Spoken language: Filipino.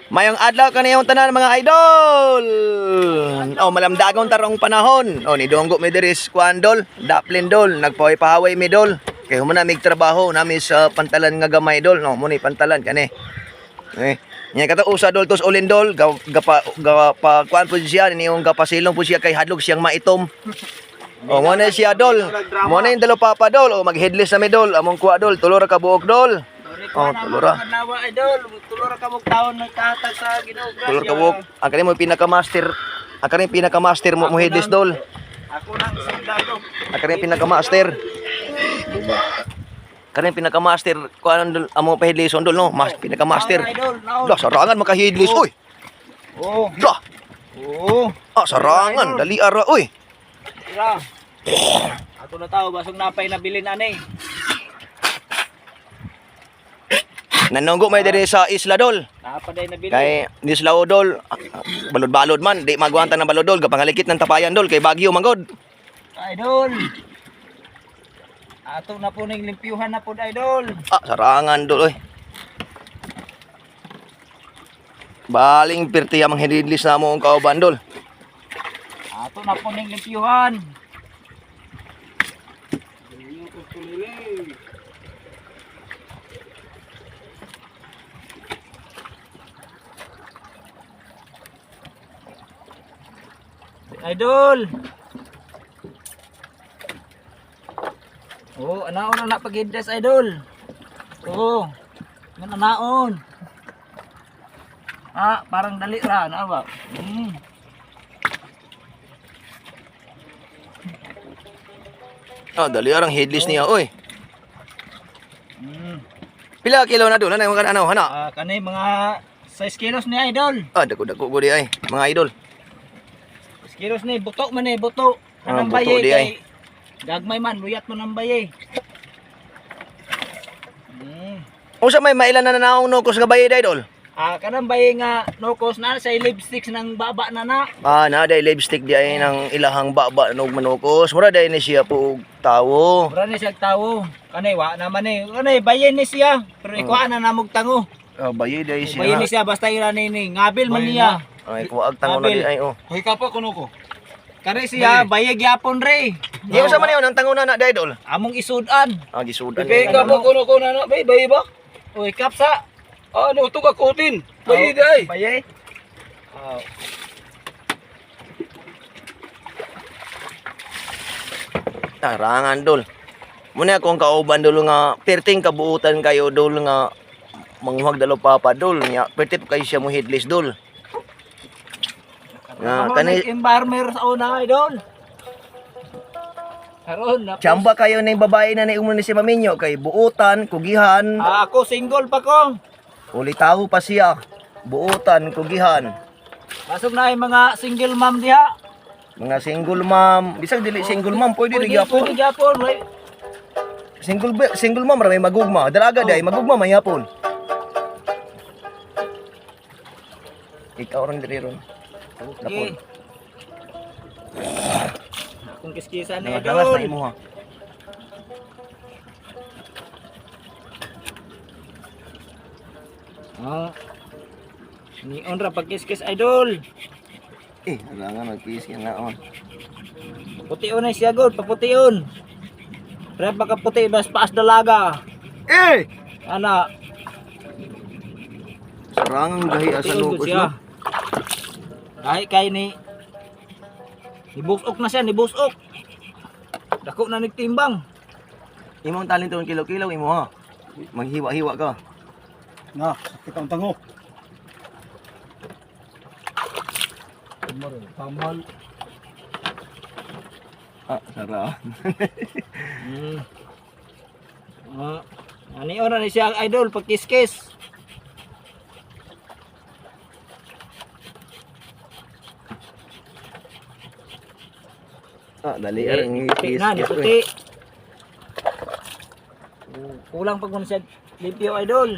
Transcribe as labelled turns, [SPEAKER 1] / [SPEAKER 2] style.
[SPEAKER 1] Mayong adlaw kaniyong tanan mga idol. Oh, malamdagon tarong panahon. Oh, ni Donggo mi diri kuan dol, daplin dol, nagpahay-pahaway mi dol. Kay human na mig trabaho nami sa pantalan nga gamay dol, no. Muni pantalan kani. Nya kata usa dol tos ulin dol, gapa kuan po siya niyong gapasilong po siya kay hadlok siyang maitom. Oh, mo na siya dol. Mo na yung dalo papa dol, oh mag-headless na mi dol, among kuha dol, tulor ka buok dol. Oh, tulora.
[SPEAKER 2] Idol, tulora ka mong taon nagtatag sa Ginoo.
[SPEAKER 1] Tulor ka buok. Ang kani mo pinaka-master. Ang kani pinaka-master mo headless dol.
[SPEAKER 2] Ako nang sundalo.
[SPEAKER 1] Ang kani pinaka-master. Kani pinaka-master kuan dol amo pa headless dol no, mas pinaka-master. Dah sarangan maka-headless oy.
[SPEAKER 2] Oh.
[SPEAKER 1] Dah.
[SPEAKER 2] Oo.
[SPEAKER 1] Ah, sarangan dali ara oy.
[SPEAKER 2] Tira. Ako na tao basong napay nabilin ani.
[SPEAKER 1] Nanunggo may diri sa isla dol.
[SPEAKER 2] Napaday nabilin.
[SPEAKER 1] Kay Nislao dol, balod-balod man, di magwanta ng balod dol, kapangalikit ng tapayan dol kay Bagyo manggod.
[SPEAKER 2] Idol. Ato na po ning limpyuhan na po idol.
[SPEAKER 1] Ah, sarangan dol oy. Baling pirti amang hididlis na mo ang kauban dol.
[SPEAKER 2] Ato na po ning limpyuhan. Idol. Oh, anaon na pag-hidres idol. Oh. Ngan anaon. Ah, parang dali ra na ba?
[SPEAKER 1] Ah, dali arang headless niya oy. Pila kilo na dol ana yung ano hana?
[SPEAKER 2] Ah, kanay mga 6 kilos ni idol.
[SPEAKER 1] Ah, dako-dako gudi ay mga idol.
[SPEAKER 2] 6 kilos ni buto man ni buto.
[SPEAKER 1] Ah,
[SPEAKER 2] Anang
[SPEAKER 1] buto
[SPEAKER 2] baye
[SPEAKER 1] di ay.
[SPEAKER 2] kay gagmay man luyat mo nang baye.
[SPEAKER 1] Unsa may mailan na nanaong no kus nga bayid idol?
[SPEAKER 2] Ah, kanang baye nga nokos na sa lipstick ng baba na na.
[SPEAKER 1] Ah, na day lipstick di ay nang ilahang baba nog manukos. Mura day ni siya po tawo.
[SPEAKER 2] Mura ni siya tawo. Kanay wa naman ni. Kanay baye ni siya. Pero ikuha na namog tango.
[SPEAKER 1] Ah, bayid day siya.
[SPEAKER 2] Baye ni siya basta ira ni ngabil man niya.
[SPEAKER 1] Ay kuag tango na di ay oh.
[SPEAKER 2] Hoy ka pa kuno ko. Kare siya baye gyapon re.
[SPEAKER 1] Di unsa man yun ang tango na day idol?
[SPEAKER 2] Among isudan.
[SPEAKER 1] Ah, gisudan.
[SPEAKER 2] Baye ka pa kuno ko na baye ba? Uy kapsa.
[SPEAKER 3] Ano ito kakutin? Bayi day.
[SPEAKER 2] Baye.
[SPEAKER 1] Tarangan dol. Muna akong kauban dol nga perting kabuutan kayo dol nga manghuwag dalo papa dol nya pertip kay siya mo headless dol. Nga kani
[SPEAKER 2] Embarmer sa una idol. Karon na.
[SPEAKER 1] chamba kayo ning babae na ni ni si Maminyo kay buutan, kugihan,
[SPEAKER 2] Ako single pa ko.
[SPEAKER 1] uli tawo pa siya. Buutan, kugihan.
[SPEAKER 2] Masog na yung mga single mom diha.
[SPEAKER 1] Mga single mom, bisag dili single mom pwede rin gyapon.
[SPEAKER 2] Pwede gyapon.
[SPEAKER 1] Single mom ra may magugma, dalaga day magugma may yapon. Ikaw ron diri ron.
[SPEAKER 2] Okay. Kung kiskisan ni
[SPEAKER 1] Nagalas na
[SPEAKER 2] idol.
[SPEAKER 1] imo ha.
[SPEAKER 2] Ah. Ni onra pagkiskis idol.
[SPEAKER 1] Eh, halangan magpis yan na on.
[SPEAKER 2] Putiun na siya god, paputiun. Pero baka puti bas paas dalaga.
[SPEAKER 1] Eh!
[SPEAKER 2] Ana,
[SPEAKER 1] Sarangang gahi asa
[SPEAKER 2] putiun gud
[SPEAKER 1] lukos
[SPEAKER 2] siya.
[SPEAKER 1] no.
[SPEAKER 2] Dahil kay ni nibusok na siya, nibusok. Dako na nagtimbang.
[SPEAKER 1] Imong talento kilo-kilo imo ha. Maghiwa-hiwa ka.
[SPEAKER 3] Na, sakit ang tango.
[SPEAKER 2] Pamal.
[SPEAKER 1] Ah, sara.
[SPEAKER 2] Ani ora ni siya idol pagkiskis.
[SPEAKER 1] Ah, dali ang
[SPEAKER 2] Puti na, ni puti. Kulang pag mo siya limpyo idol.